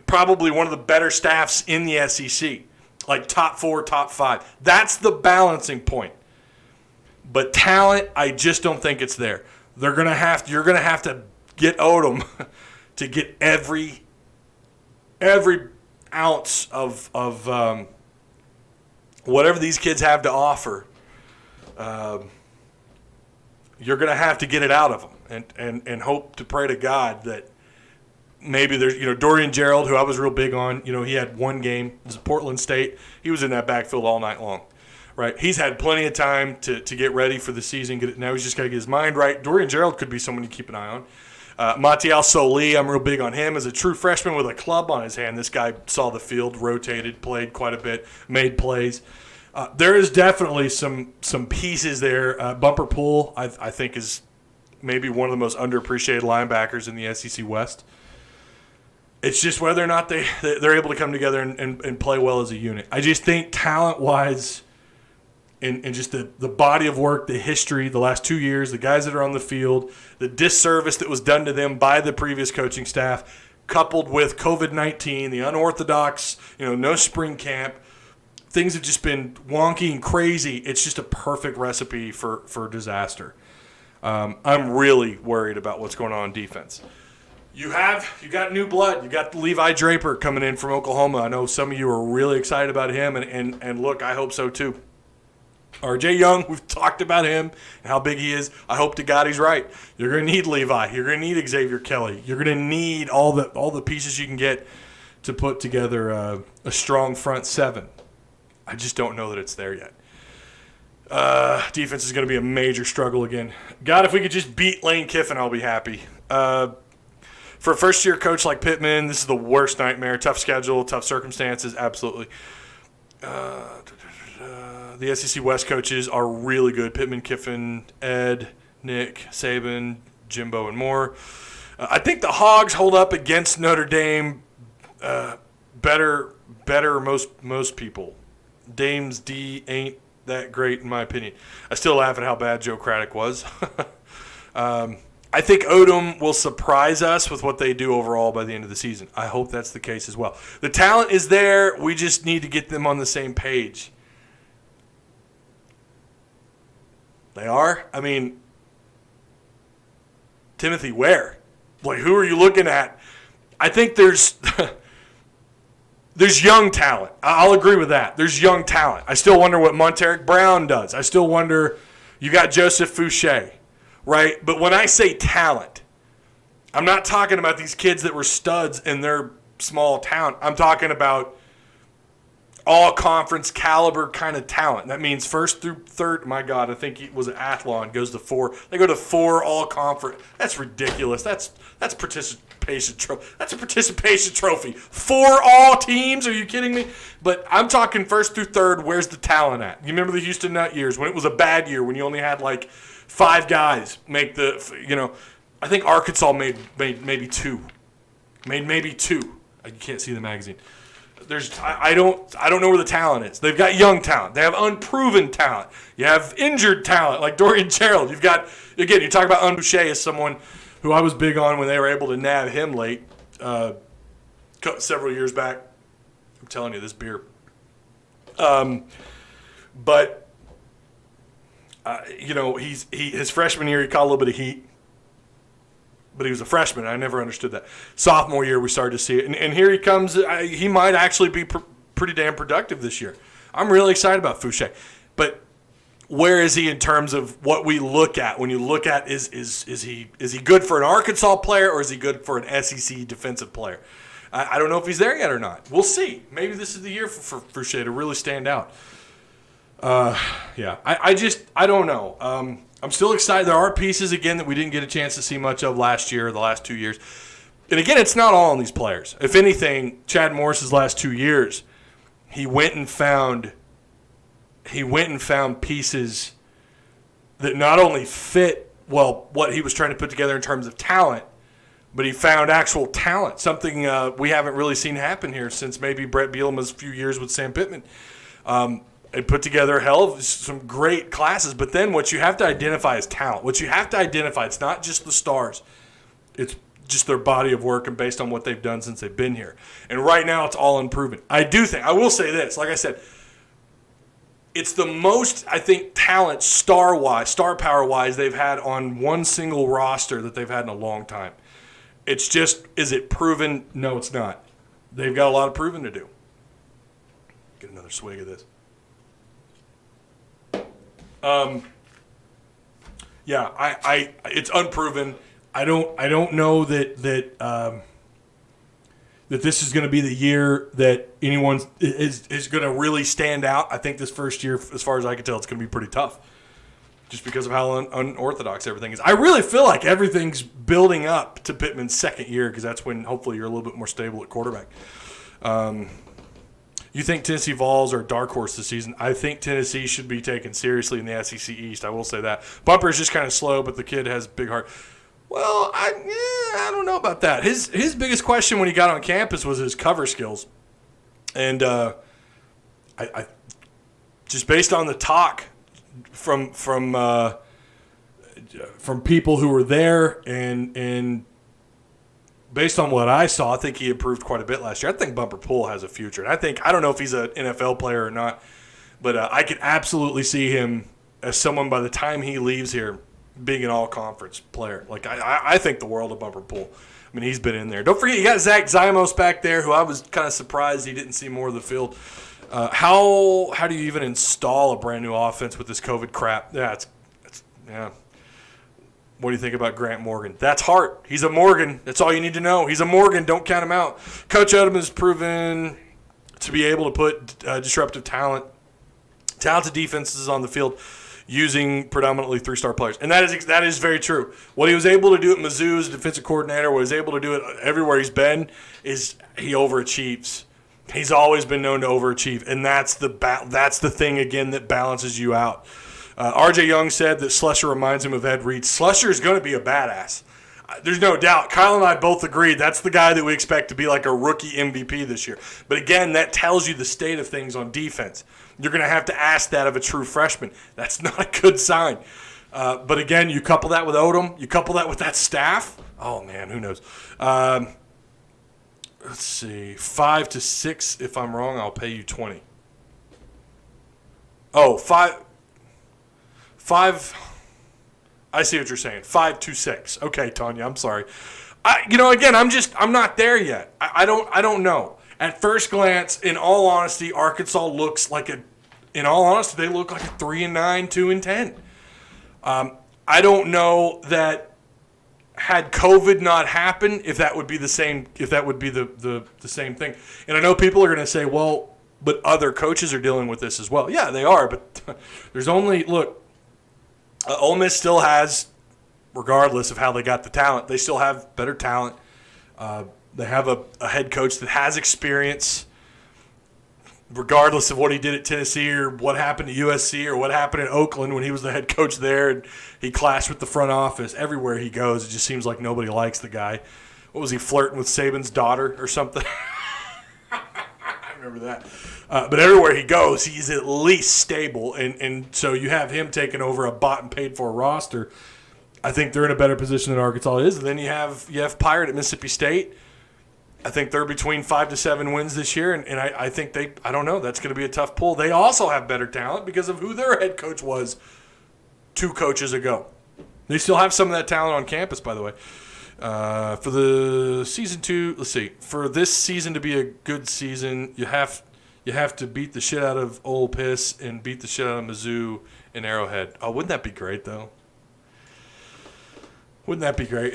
probably one of the better staffs in the SEC. Like top 4, top 5. That's the balancing point. But talent, I just don't think it's there. You're gonna have to get Odom to get every ounce of whatever these kids have to offer. You're going to have to get it out of them and hope to pray to God that maybe there's, Dorian Gerald, who I was real big on, he had one game. It was Portland State. He was in that backfield all night long, right? He's had plenty of time to get ready for the season. Now he's just got to get his mind right. Dorian Gerald could be someone you keep an eye on. Mathew Hestand, I'm real big on him as a true freshman with a club on his hand. This guy saw the field, rotated, played quite a bit, made plays. There is definitely some pieces there. Bumper Poole, I think, is maybe one of the most underappreciated linebackers in the SEC West. It's just whether or not they're able to come together and play well as a unit. I just think talent-wise and just the body of work, the history, the last 2 years, the guys that are on the field, the disservice that was done to them by the previous coaching staff, coupled with COVID-19, the unorthodox, no spring camp, things have just been wonky and crazy. It's just a perfect recipe for disaster. I'm really worried about what's going on defense. You got new blood. You got Levi Draper coming in from Oklahoma. I know some of you are really excited about him, and look, I hope so too. RJ Young, we've talked about him and how big he is. I hope to God he's right. You're going to need Levi. You're going to need Xavier Kelly. You're going to need all the pieces you can get to put together a strong front seven. I just don't know that it's there yet. Defense is going to be a major struggle again. God, if we could just beat Lane Kiffin, I'll be happy. For a first-year coach like Pittman, this is the worst nightmare. Tough schedule, tough circumstances, absolutely. The SEC West coaches are really good. Pittman, Kiffin, Ed, Nick, Saban, Jimbo, and more. I think the Hogs hold up against Notre Dame better most people. Dame's D ain't that great in my opinion. I still laugh at how bad Joe Craddock was. I think Odom will surprise us with what they do overall by the end of the season. I hope that's the case as well. The talent is there. We just need to get them on the same page. They are? I mean, Timothy Ware. Like, who are you looking at? I think there's there's young talent. I'll agree with that. There's young talent. I still wonder what Monteric Brown does. I still wonder, you got Joseph Fouché, right? But when I say talent, I'm not talking about these kids that were studs in their small town. I'm talking about all-conference caliber kind of talent. That means first through third. My God, I think it was an Athlon goes to 4. They go to 4 all-conference. That's ridiculous. That's participation trophy. That's a participation trophy. 4 all teams? Are you kidding me? But I'm talking first through third. Where's the talent at? You remember the Houston Nut years when it was a bad year, when you only had like 5 guys make the, I think Arkansas made maybe 2. Made maybe 2. You can't see the magazine. I don't know where the talent is. They've got young talent. They have unproven talent. You have injured talent like Dorian Gerald. You've got, again, you talk about Boucher as someone who I was big on when they were able to nab him late several years back. I'm telling you, this beer. But his freshman year he caught a little bit of heat. But he was a freshman. I never understood that. Sophomore year, we started to see it. And here he comes. He might actually be pretty damn productive this year. I'm really excited about Fouché. But where is he in terms of what we look at? When you look at is he good for an Arkansas player or is he good for an SEC defensive player? I don't know if he's there yet or not. We'll see. Maybe this is the year for Fouché to really stand out. I don't know. I'm still excited. There are pieces, again, that we didn't get a chance to see much of last year or the last 2 years. And, again, it's not all on these players. If anything, Chad Morris's last 2 years, he went and found pieces that not only fit, well, what he was trying to put together in terms of talent, but he found actual talent, something we haven't really seen happen here since maybe Brett Bielema's few years with Sam Pittman. It put together some great classes, but then what you have to identify is talent. What you have to identify, it's not just the stars. It's just their body of work and based on what they've done since they've been here. And right now it's all unproven. I will say this, like I said, it's the most, I think, talent star power-wise they've had on one single roster that they've had in a long time. It's just, is it proven? No, it's not. They've got a lot of proving to do. Get another swig of this. It's unproven. I don't know that this is going to be the year that anyone is going to really stand out. I think this first year, as far as I can tell, it's going to be pretty tough, just because of how unorthodox everything is. I really feel like everything's building up to Pittman's second year, because that's when hopefully you're a little bit more stable at quarterback. You think Tennessee Vols are a dark horse this season? I think Tennessee should be taken seriously in the SEC East. I will say that. Bumper is just kind of slow, but the kid has big heart. Well, I don't know about that. His biggest question when he got on campus was his cover skills, and I just based on the talk from people who were there and based on what I saw, I think he improved quite a bit last year. I think Bumper Poole has a future. And I don't know if he's an NFL player or not, but I could absolutely see him as someone by the time he leaves here being an all-conference player. Like, I think the world of Bumper Poole. I mean, he's been in there. Don't forget, you got Zach Zymos back there, who I was kind of surprised he didn't see more of the field. How do you even install a brand-new offense with this COVID crap? Yeah. What do you think about Grant Morgan? That's Hart. He's a Morgan. That's all you need to know. He's a Morgan. Don't count him out. Coach Odom has proven to be able to put disruptive talented defenses on the field using predominantly 3-star players. And that is very true. What he was able to do at Mizzou as a defensive coordinator, what he was able to do it everywhere he's been, is he overachieves. He's always been known to overachieve, and that's the thing, again, that balances you out. R.J. Young said that Slusher reminds him of Ed Reed. Slusher is going to be a badass. There's no doubt. Kyle and I both agreed that's the guy that we expect to be like a rookie MVP this year. But again, that tells you the state of things on defense. You're going to have to ask that of a true freshman. That's not a good sign. But again, you couple that with Odom, you couple that with that staff. Oh, man, who knows? Let's see. 5 to 6. If I'm wrong, I'll pay you 20. Oh, 5 5. I see what you're saying. 5-6. Okay, Tanya, I'm sorry. Again, I'm not there yet. I don't know. At first glance, in all honesty, Arkansas looks like they look like a 3-9, 2-10. I don't know that had COVID not happened, if that would be the same, the same thing. And I know people are going to say, well, but other coaches are dealing with this as well. Yeah, they are, but there's only, Ole Miss still has, regardless of how they got the talent, they still have better talent. They have a head coach that has experience, regardless of what he did at Tennessee or what happened to USC or what happened in Oakland when he was the head coach there and he clashed with the front office. Everywhere he goes, it just seems like nobody likes the guy. What was he, flirting with Saban's daughter or something? I remember that. But everywhere he goes, he's at least stable. And so you have him taking over a bought and paid for roster. I think they're in a better position than Arkansas is. And then you have Pirate at Mississippi State. I think they're between 5 to 7 wins this year, and I think I don't know, that's going to be a tough pull. They also have better talent because of who their head coach was 2 coaches ago. They still have some of that talent on campus, by the way. For the season 2, let's see, for this season to be a good season, you have to beat the shit out of Ole Miss and beat the shit out of Mizzou and Arrowhead. Oh, wouldn't that be great, though? Wouldn't that be great?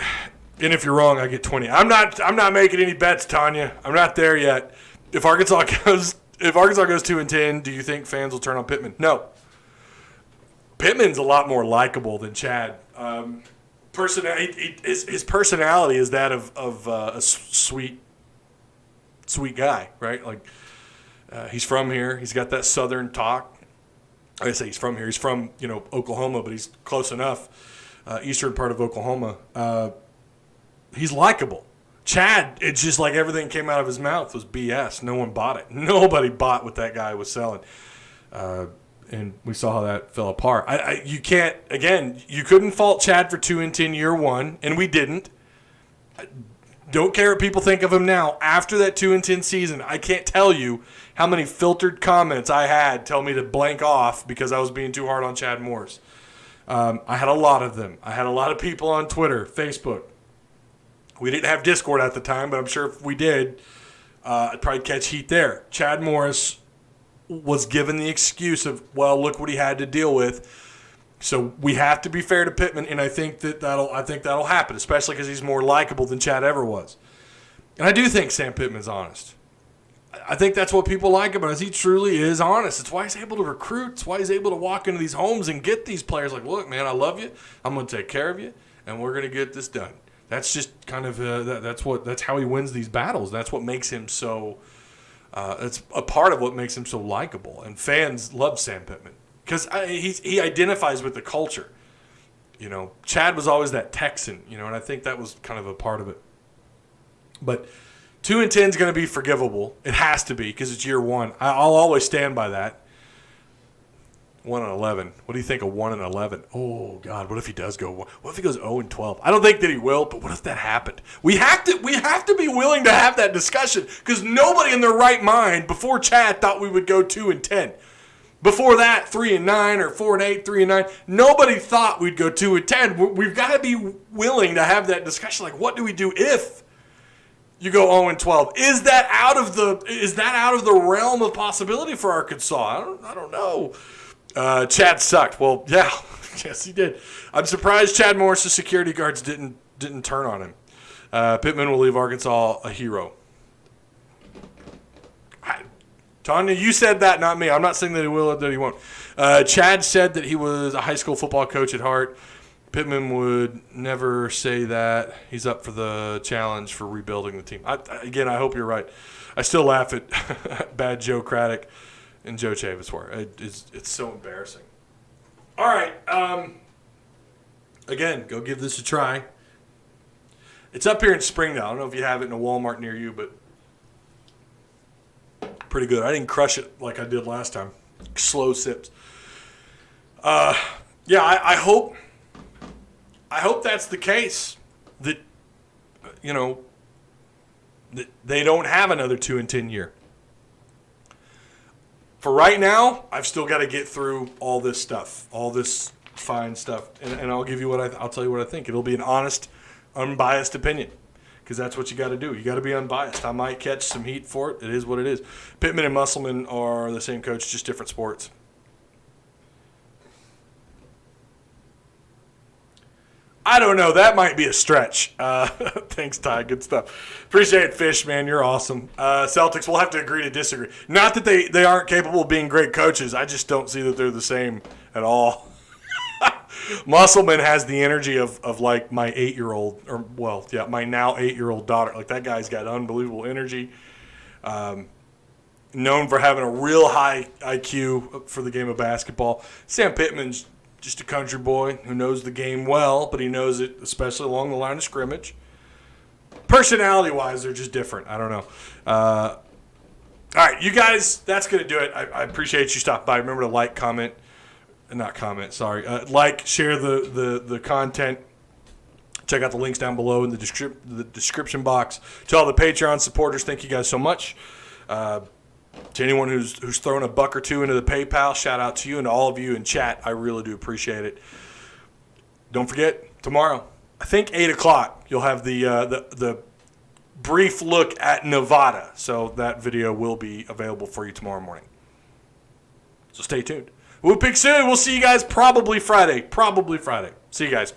And if you're wrong, I get 20. I'm not making any bets, Tanya. I'm not there yet. If Arkansas goes 2-10, do you think fans will turn on Pittman? No. Pittman's a lot more likable than Chad. His personality is that of a sweet guy, right? Like he's from here. He's got that Southern talk. I say he's from here. He's from Oklahoma, but he's close enough. Eastern part of Oklahoma. He's likable. Chad, it's just like everything came out of his mouth was BS. No one bought it. Nobody bought what that guy was selling. And we saw how that fell apart. You couldn't fault Chad for 2-10 year one, and we didn't. Don't care what people think of him now. After that 2-10 season, I can't tell you how many filtered comments I had tell me to blank off because I was being too hard on Chad Morris. I had a lot of them. I had a lot of people on Twitter, Facebook. We didn't have Discord at the time, but I'm sure if we did, I'd probably catch heat there. Chad Morris was given the excuse of, well, look what he had to deal with. So we have to be fair to Pittman, and I think that'll happen, especially because he's more likable than Chad ever was. And I do think Sam Pittman's honest. I think that's what people like about him, is he truly is honest. It's why he's able to recruit. It's why he's able to walk into these homes and get these players like, look, man, I love you. I'm going to take care of you, and we're going to get this done. That's just kind of that's how he wins these battles. That's what makes him so. It's a part of what makes him so likable, and fans love Sam Pittman because he identifies with the culture. Chad was always that Texan, and I think that was kind of a part of it. But 2-10 is going to be forgivable. It has to be because it's year one. I'll always stand by that. 1-11. What do you think of 1-11? Oh God, what if he does go? What if he goes 0-12? I don't think that he will, but what if that happened? We have to be willing to have that discussion because nobody in their right mind before Chad thought we would go 2-10. Before that, 3-9 or 4-8, 3-9. Nobody thought we'd go 2-10. We've got to be willing to have that discussion. Like, what do we do if you go 0-12? Is that out of the realm of possibility for Arkansas? I don't know. Chad sucked. Well, yeah, yes, he did. I'm surprised Chad Morris' security guards didn't turn on him. Pittman will leave Arkansas a hero. Tanya, you said that, not me. I'm not saying that he will or that he won't. Chad said that he was a high school football coach at heart. Pittman would never say that. He's up for the challenge for rebuilding the team. I hope you're right. I still laugh at bad Joe Craddock and Joe Chavis were. It's so embarrassing. All right. Again, go give this a try. It's up here in Springdale. I don't know if you have it in a Walmart near you, but pretty good. I didn't crush it like I did last time. Slow sips. I hope that's the case. That that they don't have another 2-10 year. For right now, I've still got to get through all this stuff, all this fine stuff, and I'll give you I'll tell you what I think. It'll be an honest, unbiased opinion, because that's what you got to do. You got to be unbiased. I might catch some heat for it. It is what it is. Pittman and Musselman are the same coach, just different sports. I don't know. That might be a stretch. Thanks, Ty. Good stuff. Appreciate it, Fish, man. You're awesome. Celtics, we'll have to agree to disagree. Not that they aren't capable of being great coaches. I just don't see that they're the same at all. Musselman has the energy of like my 8-year-old, or my now 8-year-old daughter. Like, that guy's got unbelievable energy. Known for having a real high IQ for the game of basketball. Sam Pittman's just a country boy who knows the game well, but he knows it especially along the line of scrimmage. Personality-wise, they're just different. I don't know. All right, you guys, that's going to do it. I appreciate you stopping by. Remember to like, comment. Not comment, sorry. Like, share the content. Check out the links down below in the description box. To all the Patreon supporters, thank you guys so much. To anyone who's thrown a buck or two into the PayPal, shout out to you, and to all of you in chat. I really do appreciate it. Don't forget, tomorrow, I think 8 o'clock, you'll have the brief look at Nevada. So that video will be available for you tomorrow morning. So stay tuned. We'll pick soon. We'll see you guys probably Friday. See you guys.